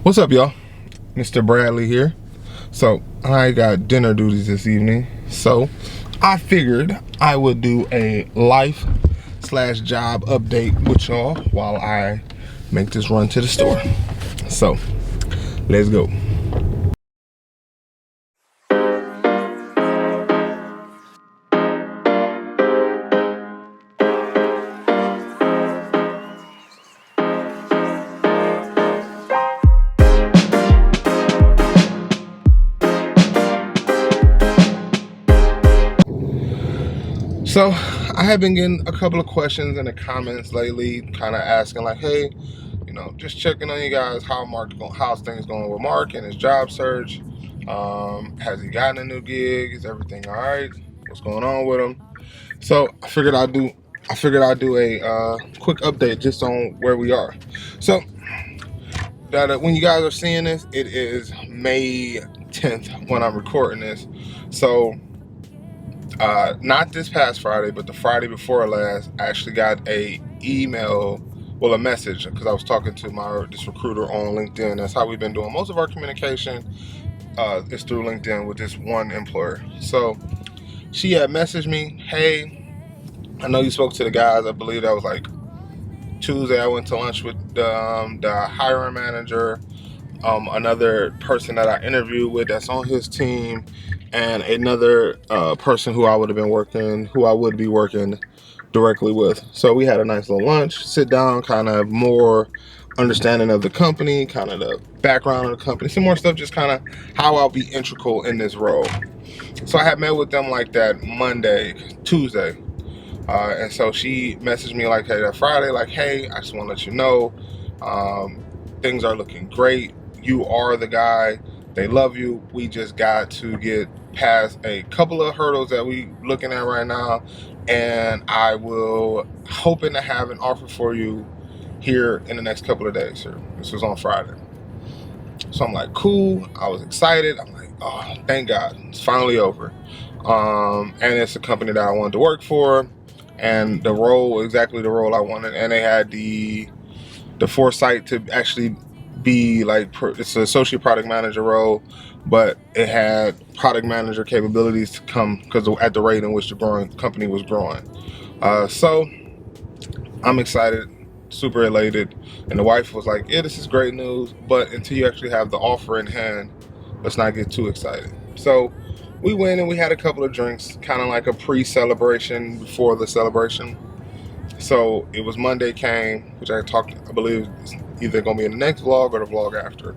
What's up, y'all? Mr. Bradley here. So I got dinner duties this evening, so I figured I would do a life/job update with y'all while I make this run to the store. So let's go. So I have been getting a couple of questions in the comments lately, kind of asking like, hey, just checking on you guys, how's things going with Mark and his job search? Has he gotten a new gig? Is everything all right? What's going on with him? So I figured I'd do a quick update just on where we are. So that when you guys are seeing this, it is May 10th when I'm recording this. So not this past Friday, but the Friday before last, I actually got a message, because I was talking to this recruiter on LinkedIn. That's how we've been doing most of our communication, is through LinkedIn with this one employer. So she had messaged me, hey, I know you spoke to the guys. I believe that was like Tuesday. I went to lunch with the hiring manager, another person that I interviewed with that's on his team, and another person who I would be working directly with. So we had a nice little lunch, sit down, kind of more understanding of the company, kind of the background of the company, some more stuff, just kind of how I'll be integral in this role. So I had met with them like that Tuesday. And so she messaged me like, hey, that Friday, like, hey, I just want to let you know, things are looking great. You are the guy. They love you. We just got to get past a couple of hurdles that we looking at right now, and I will hoping to have an offer for you here in the next couple of days. Sir, this was on Friday. So I'm like, cool. I was excited. I'm like, oh, thank God, it's finally over. And it's a company that I wanted to work for, and the role, exactly the role I wanted, and they had the foresight to actually be like, it's an associate product manager role, but it had product manager capabilities to come, because at the rate in which the company was growing. So I'm excited, super elated, and the wife was like, yeah, this is great news, but until you actually have the offer in hand, let's not get too excited. So we went and we had a couple of drinks, kind of like a pre-celebration before the celebration. So it was Monday came, which I believe is either going to be in the next vlog or the vlog after.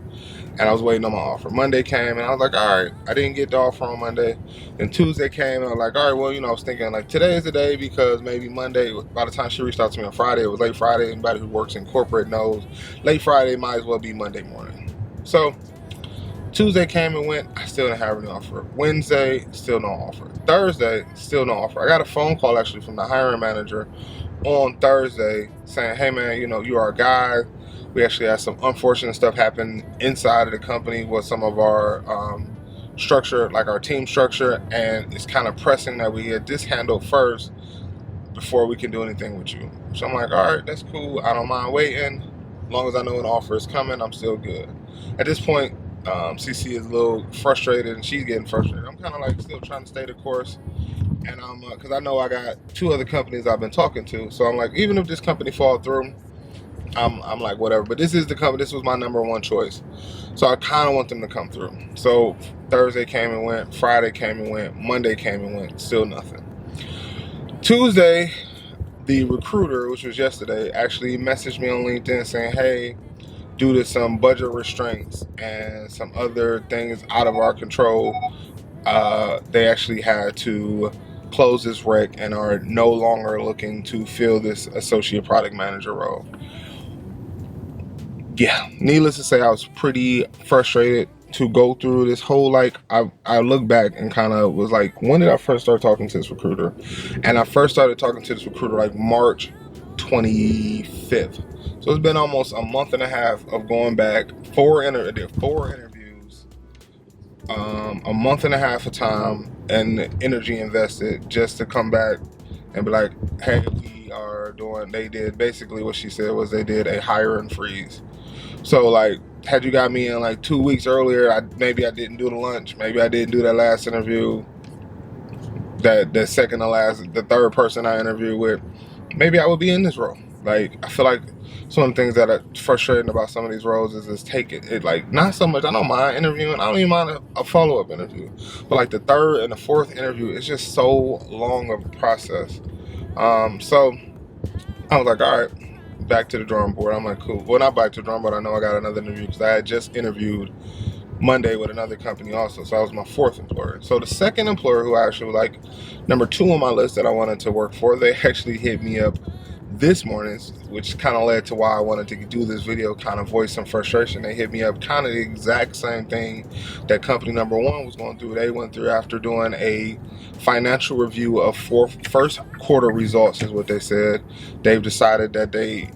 And I was waiting on my offer. Monday came, and I was like, all right, I didn't get the offer on Monday. Then Tuesday came, and I was like, all right, well, I was thinking like today is the day, because maybe Monday, by the time she reached out to me on Friday, it was late Friday. Anybody who works in corporate knows late Friday might as well be Monday morning. So Tuesday came and went, I still didn't have an offer. Wednesday, still no offer. Thursday, still no offer. I got a phone call actually from the hiring manager on Thursday saying, hey man, you are a guy. We actually had some unfortunate stuff happen inside of the company with some of our structure, like our team structure, and it's kind of pressing that we get this handled first before we can do anything with you. So I'm like, all right, that's cool. I don't mind waiting. As long as I know an offer is coming, I'm still good. At this point, CC is a little frustrated, and she's getting frustrated. I'm kind of like still trying to stay the course. And because I know I got two other companies I've been talking to, so I'm like, even if this company fall through, I'm like, whatever. But this is the company. This was my number one choice, so I kind of want them to come through. So Thursday came and went, Friday came and went, Monday came and went, still nothing. Tuesday, the recruiter, which was yesterday, actually messaged me on LinkedIn saying, hey, due to some budget restraints and some other things out of our control, they actually had to close this rec and are no longer looking to fill this associate product manager role. Yeah, needless to say, I was pretty frustrated to go through this whole, like, I look back and kind of was like, when did I first start talking to this recruiter? And I first started talking to this recruiter like March 25th. So it's been almost a month and a half of going back, four interviews, a month and a half of time and energy invested just to come back and be like, hey, they did basically what she said was they did a hiring freeze. So like, had you got me in like 2 weeks earlier, maybe I didn't do the lunch, maybe I didn't do that last interview, that second to last, the third person I interviewed with, maybe I would be in this role. Like, I feel like some of the things that are frustrating about some of these roles is take it like, not so much, I don't mind interviewing, I don't even mind a follow-up interview, but like the third and the fourth interview, it's just so long of a process. So I was like, all right, back to the drawing board. I'm like, cool. Well, not back to the drawing board, I know I got another interview because I had just interviewed Monday with another company also, so I was my fourth employer. So the second employer, who actually was like number 2 on my list that I wanted to work for, they actually hit me up this morning, which kind of led to why I wanted to do this video, kind of voice some frustration. They hit me up kind of the exact same thing that company number 1 was going through. They went through after doing a financial review of first quarter results, is what they said. They've decided that they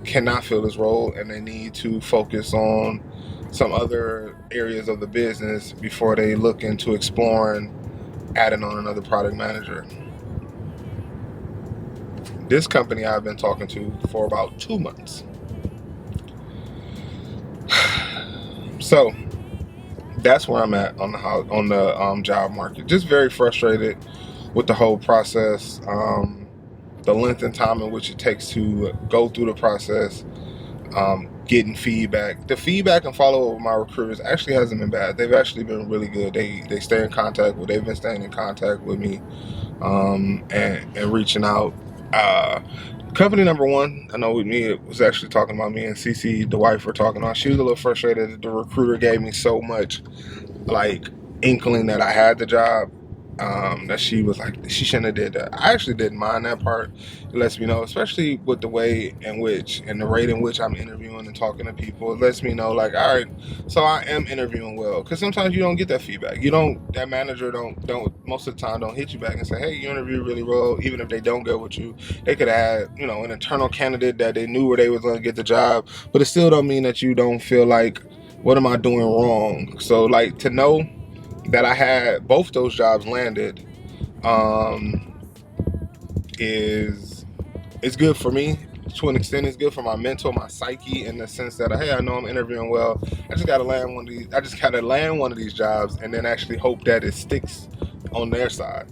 cannot fill this role and they need to focus on some other areas of the business before they look into exploring adding on another product manager. This company I've been talking to for about 2 months. So that's where I'm at on the job market. Just very frustrated with the whole process, the length and time in which it takes to go through the process. Getting feedback. The feedback and follow up with my recruiters actually hasn't been bad. They've actually been really good. They stay in contact with. They've been staying in contact with me, and reaching out. Company number 1, I know with me, it was actually talking about me and CC, the wife, were talking about. She was a little frustrated that the recruiter gave me so much like inkling that I had the job. That she was like, she shouldn't have did that. I actually didn't mind that part. It lets me know, especially with the way in which and the rate in which I'm interviewing and talking to people, it lets me know like, all right, so I am interviewing well. Because sometimes you don't get that feedback. That manager don't most of the time don't hit you back and say, hey, you interviewed really well. Even if they don't go with you, they could have had, an internal candidate that they knew where they was going to get the job, but it still don't mean that you don't feel like, what am I doing wrong? So like, to know that I had both those jobs landed, it's good for me to an extent. It's good for my mental, my psyche, in the sense that, hey, I know I'm interviewing well. I just gotta land one of these jobs, and then actually hope that it sticks on their side.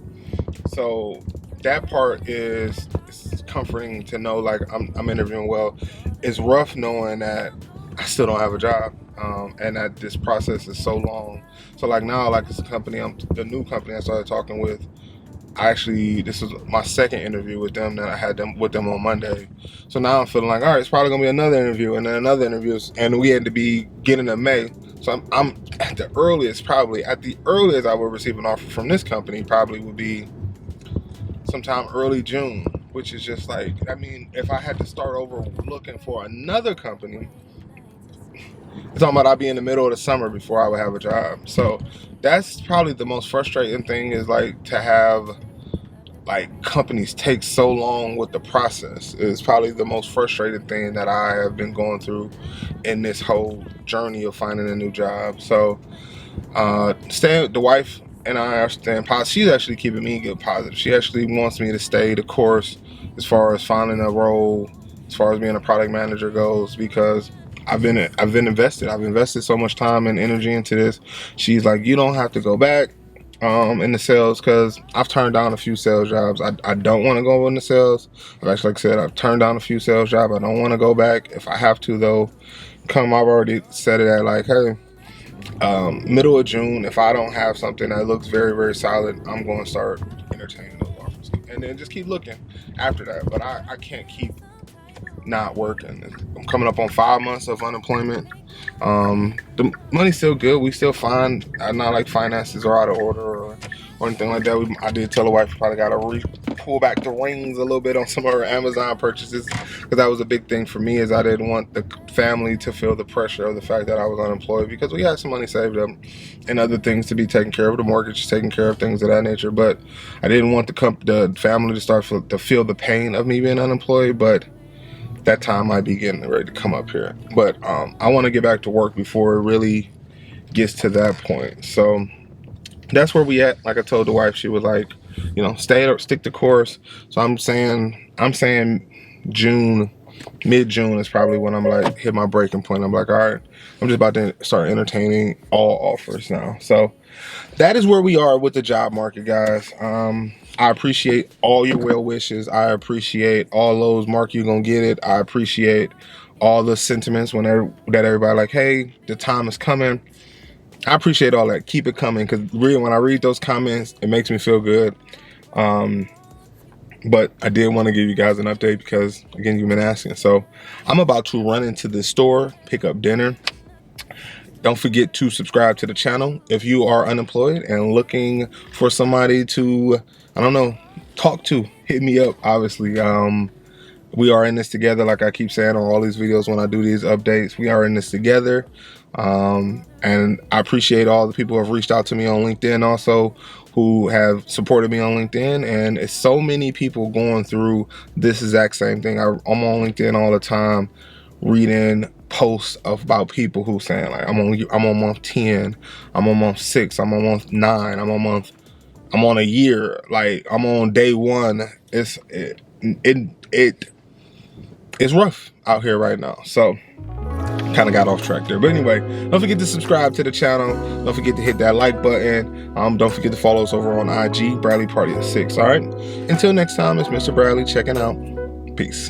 So that part is comforting to know, like, I'm interviewing well. It's rough knowing that I still don't have a job, and that this process is so long. So like now, like this company, the new company I started talking with, this is my second interview with them that I had with them on Monday. So now I'm feeling like, all right, it's probably gonna be another interview and then another interview, and we had to be beginning of May. So I'm at the earliest I will receive an offer from this company probably would be sometime early June, which is just like, I mean, if I had to start over looking for another company, it's talking about I'll be in the middle of the summer before I would have a job. So that's probably the most frustrating thing, is like to have like companies take so long with the process. Is probably the most frustrating thing that I have been going through in this whole journey of finding a new job. So the wife and I are staying positive. She's actually keeping me good positive. She actually wants me to stay the course as far as finding a role, as far as being a product manager goes, because I've been invested. I've invested so much time and energy into this. She's like, you don't have to go back in the sales, because I've turned down a few sales jobs. I don't want to go into sales. Like I said, I've turned down a few sales jobs. I don't want to go back. If I have to, though, I've already said it at like, hey, middle of June, if I don't have something that looks very, very solid, I'm going to start entertaining those offers, and then just keep looking after that. But I can't keep not working. I'm coming up on 5 months of unemployment. The money's still good. We still find, not like finances are out of order or anything like that. I did tell the wife, probably got to pull back the reins a little bit on some of her Amazon purchases, because that was a big thing for me, is I didn't want the family to feel the pressure of the fact that I was unemployed, because we had some money saved up and other things to be taken care of, the mortgage taken care of, things of that nature. But I didn't want the family to start to feel the pain of me being unemployed. But that time might be getting ready to come up here. But I want to get back to work before it really gets to that point. So that's where we at. Like I told the wife, she was like, stick the course. So I'm saying June mid-June is probably when I'm like hit my breaking point. I'm like, all right, I'm just about to start entertaining all offers now. So that is where we are with the job market, guys. I appreciate all your well wishes. I appreciate all those, Mark, you're gonna get it. I appreciate all the sentiments that everybody like, hey, the time is coming. I appreciate all that. Keep it coming, because really when I read those comments, it makes me feel good. But I did want to give you guys an update because, again, you've been asking. So I'm about to run into the store, pick up dinner. Don't forget to subscribe to the channel if you are unemployed and looking for somebody to, I don't know, talk to. Hit me up, obviously. We are in this together, like I keep saying on all these videos when I do these updates. We are in this together. And I appreciate all the people who have reached out to me on LinkedIn also, who have supported me on LinkedIn. And it's so many people going through this exact same thing. I'm on LinkedIn all the time reading posts about people who saying like, I'm on month 10, I'm on month 6, I'm on month 9, I'm on a year, like I'm on day 1. It's rough out here right now. So kind of got off track there, but anyway, don't forget to subscribe to the channel. Don't forget to hit that like button. Don't forget to follow us over on IG, Bradley Party at 6. All right, until next time, it's Mr. Bradley checking out. Peace.